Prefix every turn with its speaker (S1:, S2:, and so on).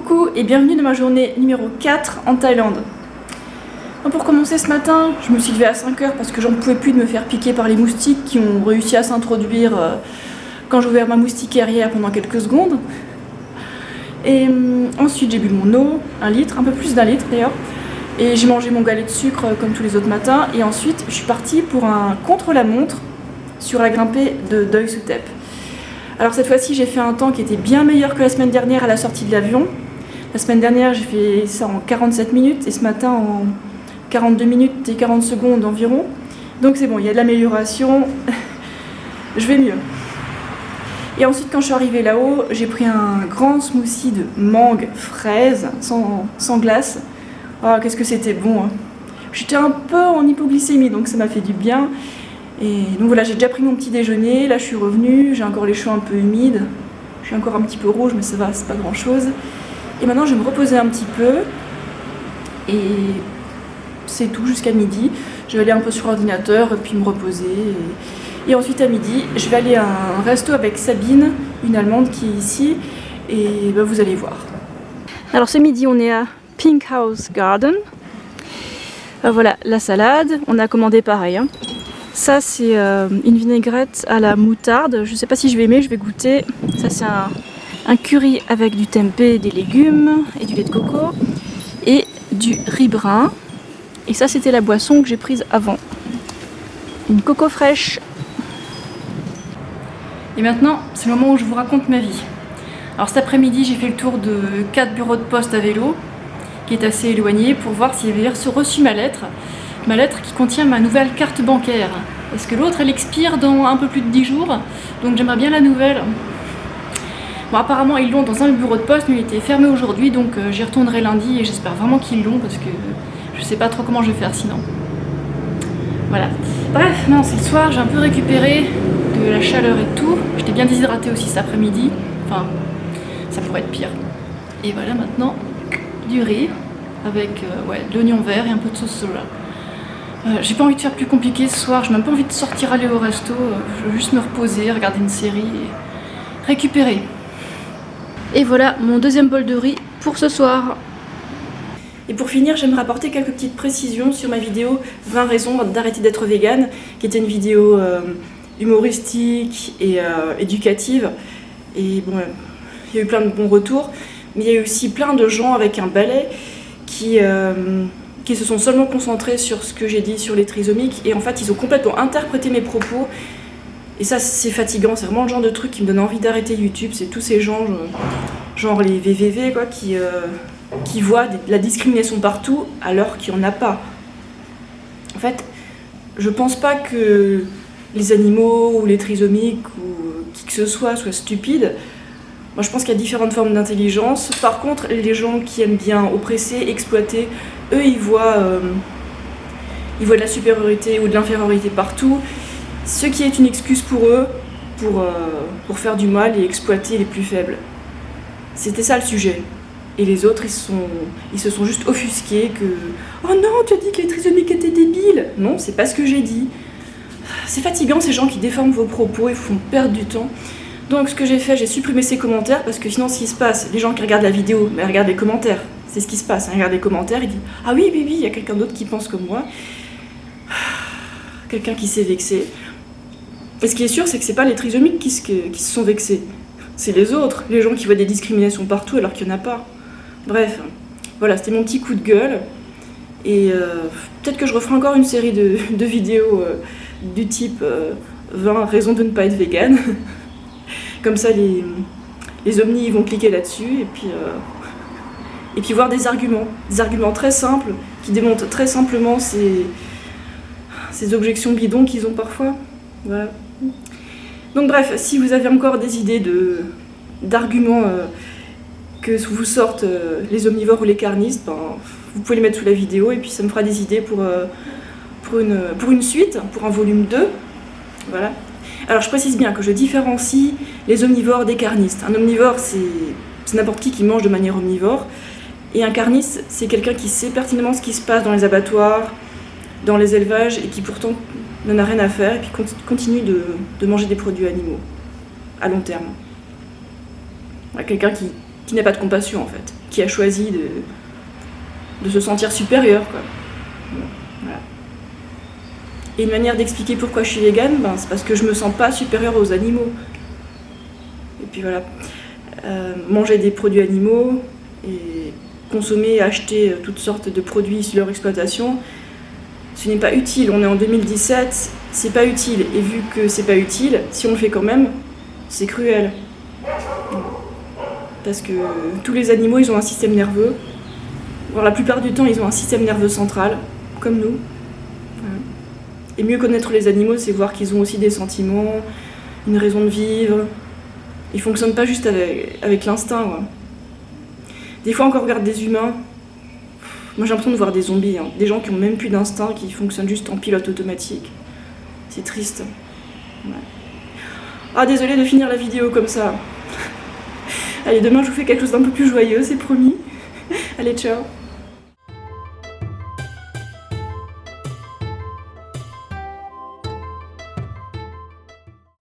S1: Coucou et bienvenue dans ma journée numéro 4 en Thaïlande. Pour commencer ce matin, je me suis levée à 5 h parce que j'en pouvais plus de me faire piquer par les moustiques qui ont réussi à s'introduire quand j'ai ouvert ma moustiquaire hier pendant quelques secondes. Et ensuite j'ai bu mon eau, 1 litre, un peu plus d'1 litre d'ailleurs. Et j'ai mangé mon galet de sucre comme tous les autres matins. Et ensuite je suis partie pour un contre-la-montre sur la grimpée de Doi Suthep. Alors cette fois-ci j'ai fait un temps qui était bien meilleur que la semaine dernière à la sortie de l'avion. La semaine dernière j'ai fait ça en 47 minutes et ce matin en 42 minutes et 40 secondes environ. Donc c'est bon, il y a de l'amélioration, je vais mieux. Et ensuite quand je suis arrivée là-haut, j'ai pris un grand smoothie de mangue fraise sans glace. Ah, qu'est-ce que c'était bon, hein. J'étais un peu en hypoglycémie donc ça m'a fait du bien. Et donc voilà, j'ai déjà pris mon petit déjeuner, là je suis revenue, j'ai encore les cheveux un peu humides, je suis encore un petit peu rouge mais ça va, c'est pas grand chose. Et maintenant je vais me reposer un petit peu et c'est tout jusqu'à midi. Je vais aller un peu sur l'ordinateur puis me reposer et ensuite à midi je vais aller à un resto avec Sabine, une Allemande qui est ici et ben, vous allez voir. Alors ce midi on est à Pink House Garden. Voilà la salade, on a commandé pareil, hein. Ça c'est une vinaigrette à la moutarde, je sais pas si je vais aimer, je vais goûter. Ça c'est un curry avec du tempeh, des légumes et du lait de coco et du riz brun. Et ça c'était la boisson que j'ai prise avant, une coco fraîche. Et maintenant c'est le moment où je vous raconte ma vie. Alors cet après-midi j'ai fait le tour de 4 bureaux de poste à vélo qui est assez éloigné pour voir s'il avait reçu ma lettre qui contient ma nouvelle carte bancaire. Parce que l'autre elle expire dans un peu plus de 10 jours, donc j'aimerais bien la nouvelle. Bon apparemment ils l'ont dans un bureau de poste mais il était fermé aujourd'hui donc j'y retournerai lundi et j'espère vraiment qu'ils l'ont parce que je sais pas trop comment je vais faire sinon. Voilà. Bref, non c'est le soir, j'ai un peu récupéré de la chaleur et tout. J'étais bien déshydratée aussi cet après-midi, enfin ça pourrait être pire. Et voilà maintenant du riz avec de l'oignon vert et un peu de sauce soja. J'ai pas envie de faire plus compliqué ce soir, j'ai même pas envie de sortir aller au resto, je veux juste me reposer, regarder une série et récupérer. Et voilà mon deuxième bol de riz pour ce soir. Et pour finir, j'aimerais apporter quelques petites précisions sur ma vidéo 20 raisons d'arrêter d'être végane, qui était une vidéo humoristique et éducative. Et bon, il y a eu plein de bons retours, mais il y a eu aussi plein de gens avec un balai qui se sont seulement concentrés sur ce que j'ai dit sur les trisomiques et en fait ils ont complètement interprété mes propos et ça c'est fatigant, c'est vraiment le genre de truc qui me donne envie d'arrêter YouTube. C'est tous ces gens genre les VVV quoi, qui voient de la discrimination partout alors qu'il n'y en a pas. En fait je pense pas que les animaux ou les trisomiques ou qui que ce soit soient stupides. Moi je pense qu'il y a différentes formes d'intelligence. Par contre les gens qui aiment bien oppresser, exploiter, eux ils voient de la supériorité ou de l'infériorité partout, ce qui est une excuse pour eux pour faire du mal et exploiter les plus faibles. C'était ça le sujet. Et les autres ils se sont juste offusqués que « Oh non, tu as dit que les trisomiques étaient débiles !» Non, c'est pas ce que j'ai dit. C'est fatigant ces gens qui déforment vos propos et vous font perdre du temps. Donc ce que j'ai fait, j'ai supprimé ces commentaires parce que sinon ce qui se passe, les gens qui regardent la vidéo, mais regardent les commentaires, c'est ce qui se passe, ils regardent les commentaires, ils disent « Ah oui, il y a quelqu'un d'autre qui pense comme moi. » Quelqu'un qui s'est vexé. Et ce qui est sûr, c'est que c'est pas les trisomiques qui se sont vexés, c'est les autres, les gens qui voient des discriminations partout alors qu'il n'y en a pas. Bref, voilà, c'était mon petit coup de gueule. Et peut-être que je referai encore une série de vidéos du type 20 raisons de ne pas être végane. Comme ça, les omnis ils vont cliquer là-dessus et puis voir des arguments très simples qui démontrent très simplement ces objections bidons qu'ils ont parfois. Voilà. Donc bref, si vous avez encore des idées d'arguments que vous sortent les omnivores ou les carnistes, ben, vous pouvez les mettre sous la vidéo et puis ça me fera des idées pour une suite, pour un volume 2. Voilà. Alors je précise bien que je différencie les omnivores des carnistes. Un omnivore c'est n'importe qui mange de manière omnivore et un carniste c'est quelqu'un qui sait pertinemment ce qui se passe dans les abattoirs, dans les élevages et qui pourtant n'en a rien à faire et puis continue de manger des produits animaux à long terme. Quelqu'un qui n'a pas de compassion en fait. qui a choisi de se sentir supérieur, quoi. Bon, voilà. Et une manière d'expliquer pourquoi je suis végane, ben, c'est parce que je me sens pas supérieure aux animaux. Et puis voilà, manger des produits animaux et consommer et acheter toutes sortes de produits issus de leur exploitation, ce n'est pas utile. On est en 2017, c'est pas utile. Et vu que c'est pas utile, si on le fait quand même, c'est cruel. Parce que tous les animaux, ils ont un système nerveux. Alors, la plupart du temps, ils ont un système nerveux central, comme nous. Et mieux connaître les animaux, c'est voir qu'ils ont aussi des sentiments, une raison de vivre. Ils fonctionnent pas juste avec l'instinct. Ouais. Des fois, quand on regarde des humains, moi j'ai l'impression de voir des zombies, hein. Des gens qui ont même plus d'instinct, qui fonctionnent juste en pilote automatique. C'est triste. Ouais. Ah, désolée de finir la vidéo comme ça. Allez, demain je vous fais quelque chose d'un peu plus joyeux, c'est promis. Allez, ciao.